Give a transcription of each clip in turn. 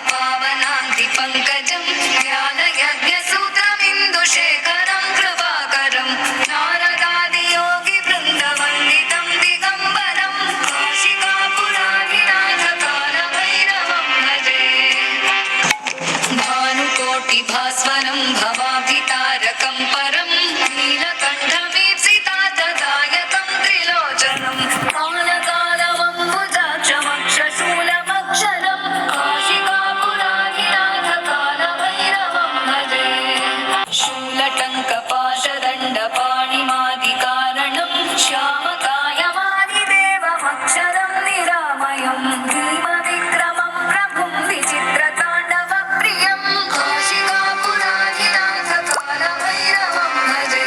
पावनान्ति पङ्कजं ज्ञानयज्ञसूत्रमिन्दुशेखरं कृपाकरं नारदादियोगिवृन्दवन्दितं दिगम्बरं काशिकापुराधिनाथकालभैरवं भजे भानुकोटिभास्वरं भवाब्धितारकं परं नीलकण्ठमीप्सितार्थदायकं त्रिलोचनं कालकालमम्बुजाक्षमक्षशूलमक्षरं काशिकापुराधिनाथकालभैरवं भजे शूलटङ्कपाशदण्डपाणिमादिकारणं श्यामकायमादिदेवमक्षरं निरामयं भीमविक्रमं प्रभुं विचित्रताण्डवप्रियं काशिकापुराधिनाथकालभैरवं भजे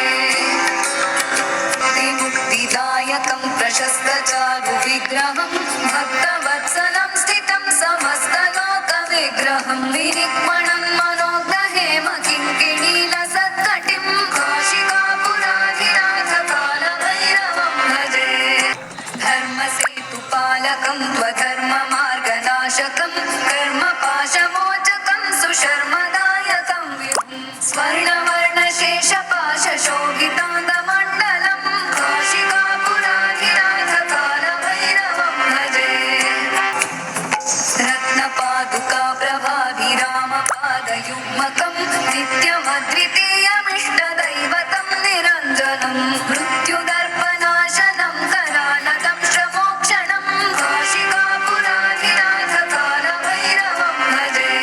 मुक्तिदायकं प्रशस्तचारुविग्रहं भक्तवत्सलं स्थितं समस्तलोकविग्रहं विनिक्मणं मनोग्रहेम किङ्किणीलसत्कटिं काशिकापुराधिनाथकालभैरवं भजे धर्मसेतुपालकं त्वधर्ममार्गनाशकं कर्मपाशमोचकं सुशर्मदायकं विभुं स्वर्णवर्णशेषपाशशोभिताङ्गमण्डलं काशिकापुराधिनाथकालभैरवं भजे रत्नपादुकाप्रभाभिरामपादयुग्मकं नित्यमद्वितीयमिष्टदैवतं निरञ्जनं मृत्युदर्पनाशनं करानदं श्रमोक्षणं काशिकापुराधिनाथकालभैरवं भजे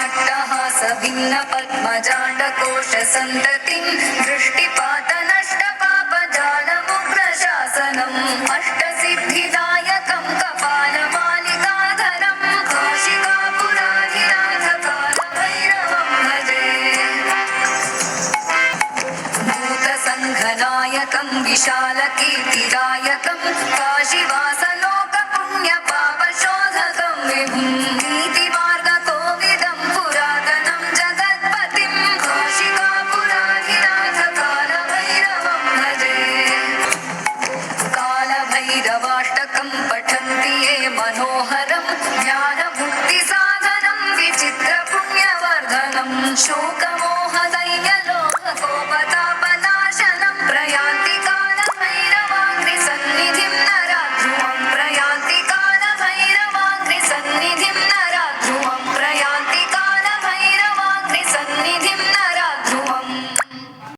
अट्टहासभिन्नपद्मजाण्डकोशसन्ततिं दृष्टिपातनष्टपापजालमुग्रशासनम् अष्टसिद्धिदायकं कपालमालिकाधरं काशिकापुराधिनाथकालभैरवं भजे भूतसङ्घनायकं विशालकीर्तिदायकं काशीवासलोकपुण्यपापशोधकं विभुं नीतिमार्गकोविदं पुरातनं जगत्पतिं काशिकापुराधिनाथकालभैरवं भजे कालभैरवाष्टकं पठन्ति ये मनोहरं ज्ञानमुक्तिसाधनं विचित्रपुण्यवर्धनं